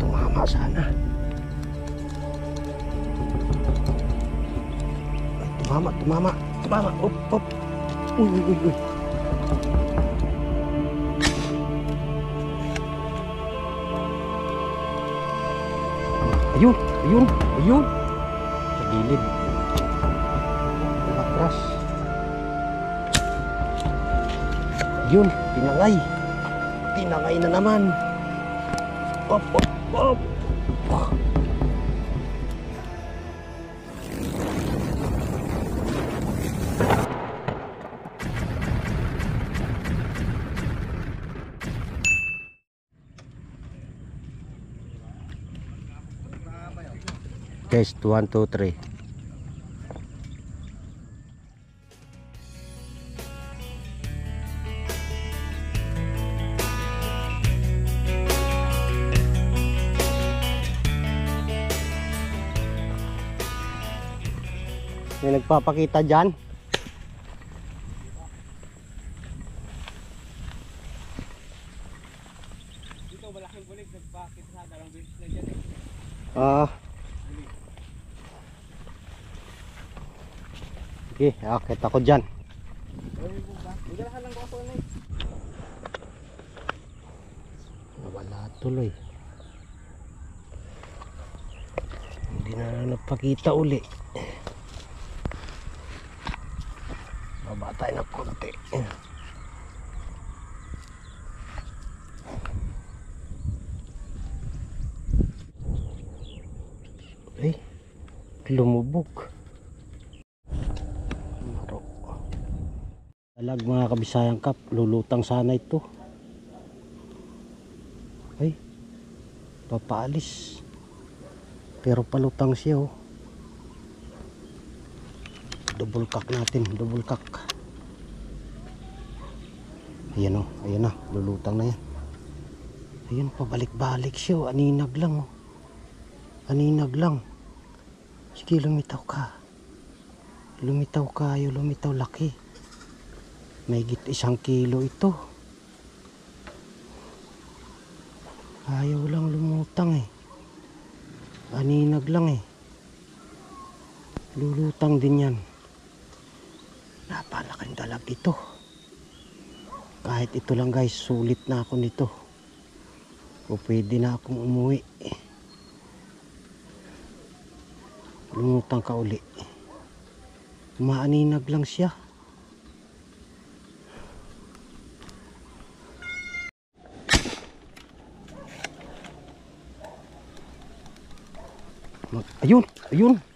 Tumama sana. Ay, tumama. Up. Uy. Ayun. Sa gilid. Atras. Yun, tinangay na naman. Op. Test 1, 2, 3. May nagpapakita dyan. Dito malaking bulig nagpakita sa dalang beses na dyan eh. Okay, akit ako dyan. Wala tuloy. Hindi na nagpakita uli. Baba tayo ng konti. Ay, lumubog. Talag mga kabisayang kap, lulutang sana ito. Ay, papaalis. Pero palutang siya oh. Double cock natin, double cock. Ayan na, lulutang na yan. Ayan, pabalik-balik siya oh. Aninag lang. Sige, lumitaw ka. Lumitaw laki. Mahigit 1 kilo ito. Ayaw lang lumutang eh. Aninag lang eh. Lulutang din yan. Napalaking dalag ito. Kahit ito lang guys, sulit na ako nito. O pwede na akong umuwi. Lumutang ka uli. Maaninag lang siya.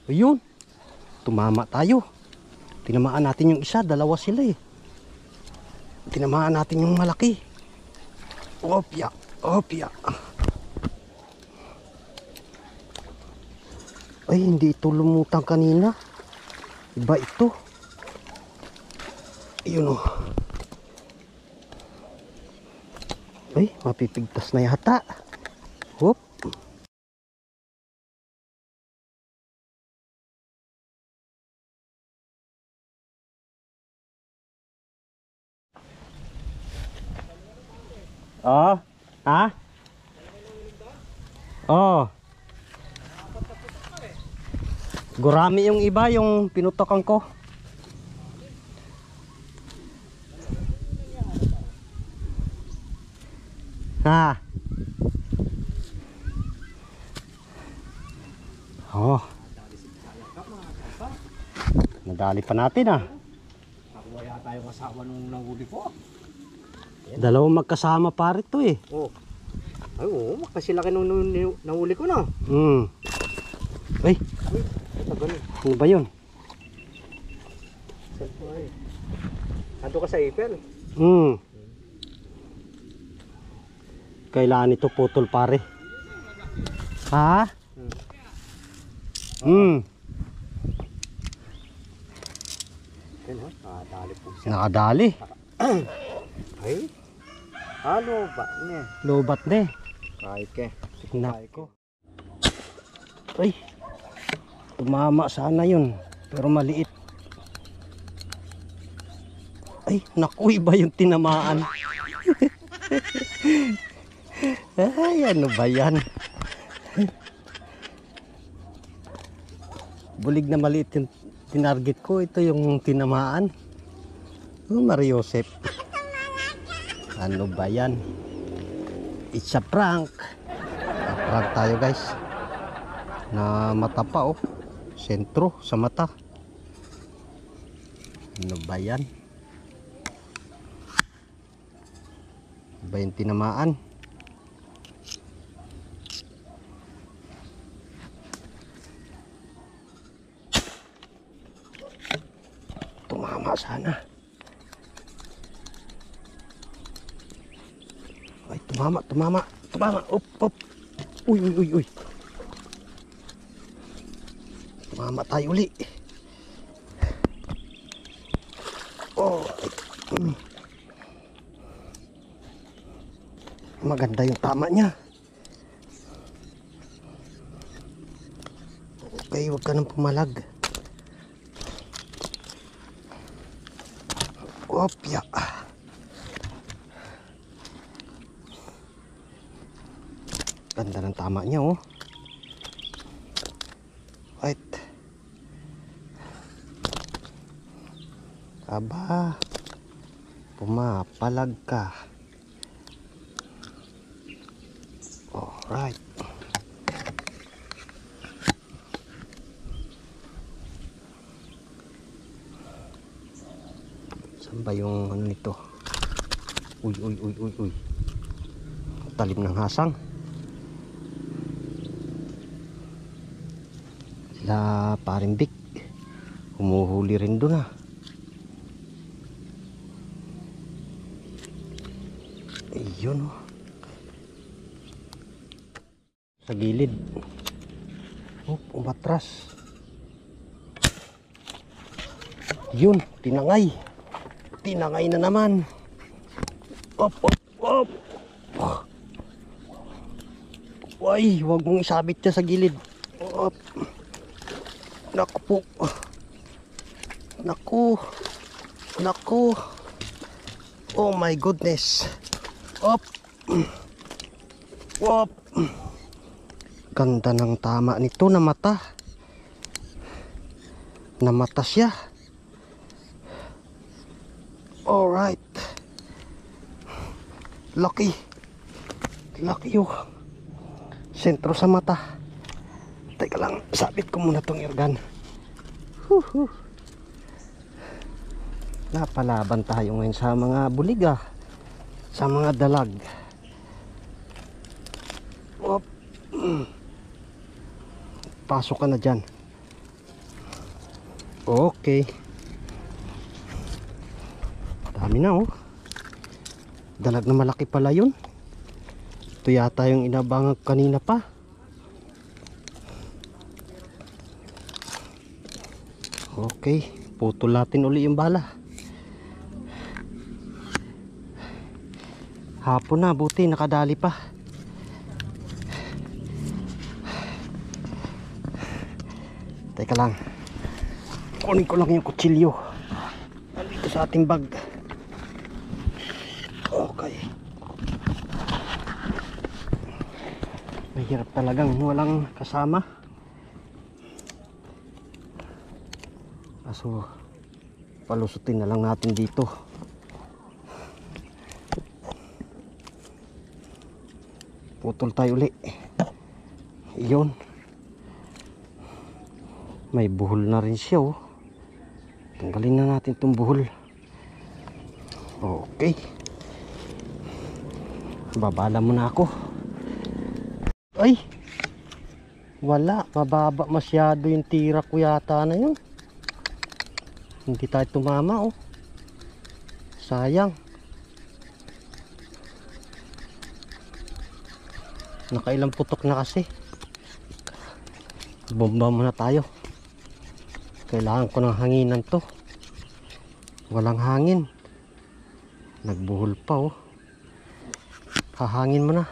Ayun. Tumama tayo. Tinamaan natin yung isa, dalawa sila eh. Tinamaan natin yung malaki. Opya. Ay, hindi ito lumutang kanina. Iba ito. Ayun oh. Ay, mapipigtas na yata. Hop. Oh, ha? Oh. Gurami yung iba, yung pinutokan ko. Ha? Oh. Nadali pa natin ah. Wala tayong asawa nung nahuli ko. Dalawang magkasama pare to eh. Oh. Ay oo, makasilaki nung nahuli ko na. Ay, tagal. ano ba yun? Ando ka sa ipel. Kailangan ito putol pare. Ha? Nakadali po siya. Nakadali. Ay. Halo ba niya? Lobat na eh. Kahit ke. Nako. Ay. Tumama sana yun. Pero maliit. Ay, naku, iba yung tinamaan. Ay, ano ba yan? Bulig na maliit yung tinarget ko. Ito yung tinamaan. Oh, Mariosep. Ano ba yan? It's a prank. Prank tayo guys. Na mata pa oh. Sentro sa mata. Ano ba yan? Ano ba yung tinamaan? Tumama sana. Ay, tumama. Up. Uy. Tumama tayo uli. Oh. Maganda yung tama niya. Okay, huwag ka nang pumalag. Opya. Ganda ng tama niya oh. Right. Aba. Pumapalag ka. Alright. Saan ba yung ano nito? Uy. Talim ng hasang. Sila paring Vic. Humuhuli rin doon ah. Ayun oh. Sa gilid. Oh, umatras. Yun, tinangay. Tinangay na naman. Op. Uy, huwag mong isabit niya sa gilid. Op. Naku po. Naku. Oh my goodness. Op. Ganda ng tama nito na mata. Namata siya. Alright. Lucky oh. Sentro sa mata. Teka lang, sabit ko muna tong airgun. Napalaban tayo ngayon sa mga buliga, sa mga dalag. Op. Pasok ka na dyan. Okay. Dami na oh. Dalag na malaki pala yun. Ito yata yung inabangan kanina pa. Okay, putol natin uli yung bala. Hapon na, buti nakadali pa. Teka lang, kunin ko lang yung kutsilyo. Nandito sa ating bag. Okay. Mahirap talagang walang kasama. Kaso palusutin na lang natin dito. Putol tayo uli. Iyon. May buhol na rin siya oh. Tanggalin na natin itong buhol. Okay. Babala muna ako. Ay, wala, mababa masyado yung tira ko yata na yun. Hindi tayo tumama oh. Sayang. Nakailang putok na kasi. Bomba muna tayo. Kailangan ko ng hanginan to. Walang hangin. Nagbuhol pa oh. Hahangin mo na.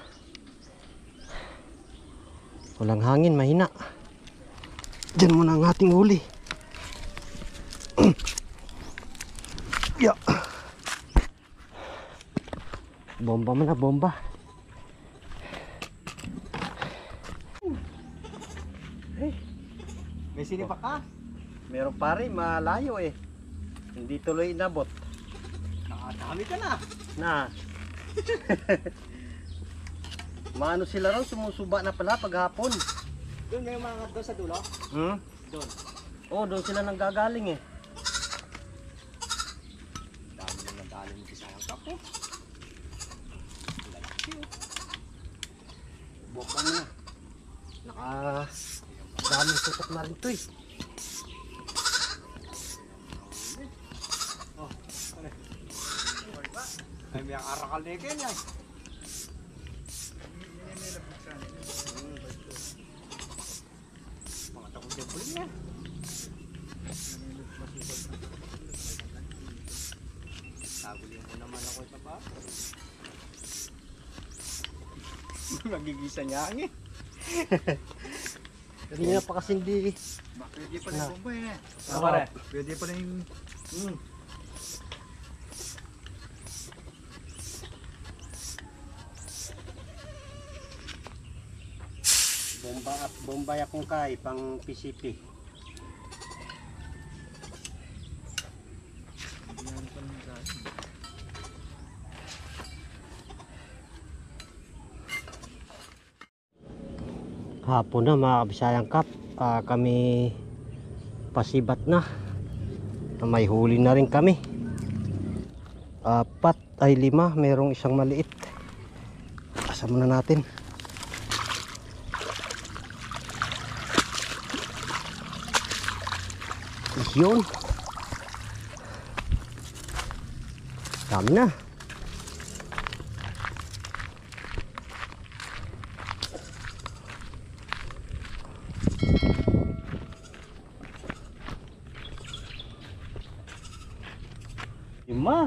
Walang hangin, mahina. Diyan muna ang ating huli. Bomba mo na, bomba. May sinipa ka? Meron pa rin, malayo eh. Hindi tuloy inabot. Nakadami ka na. Na. Maano sila raw, sumusuba na pala paghapon. Doon may mga doon sa dulo? Hmm? Doon. Oh, doon sila nanggagaling eh. Dami na nadali mo sa isang kapo. Bomba mo na. Daming tutok na rin to eh. Ay, may arakal na ikin yan. Mga takot yung pulin yan. Tagulin mo naman ako ito pa. Nagigisa niya ang eh. Kanina pa kasi hindi. Pwede pa rin bomba eh. Pare. Pwede pa rin. Bomba at bomba yakong kay pang PCP. Hapon na mga kabisayang kap, kami pasibat na. May huli na rin kami. 4 ay 5, merong isang maliit. Asam na natin. Yun. Dami na. Lima.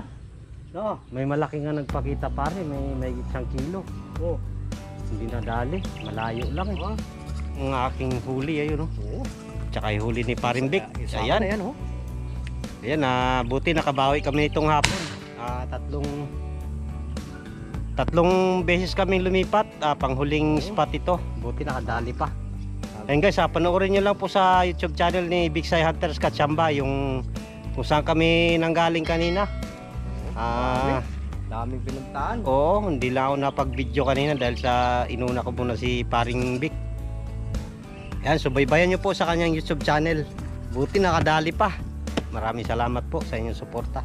No, may malaki nga nagpakita pare, may 1 kilo. Oh. Hindi nadali, malayo lang eh. Ang aking huli ayun oh. Oo. Tsaka yung huli ni Parimbik. Ayan. Ayan oh. Ayan, buti nakabawi kami nitong hapon. Tatlong beses kaming lumipat, panghuling spot ito. Buti nakadali pa. Ayun guys, panoorin nyo lang po sa YouTube channel ni Big Sai Hunters Kachamba yung kung saan kami nanggaling kanina. Daming pinuntahan. Oo, hindi lang ako napag-video kanina dahil sa inuna ko muna si Paring Vic. Yan, subaybayan nyo po sa kanyang YouTube channel. Buti nakadali pa. Maraming salamat po sa inyong suporta.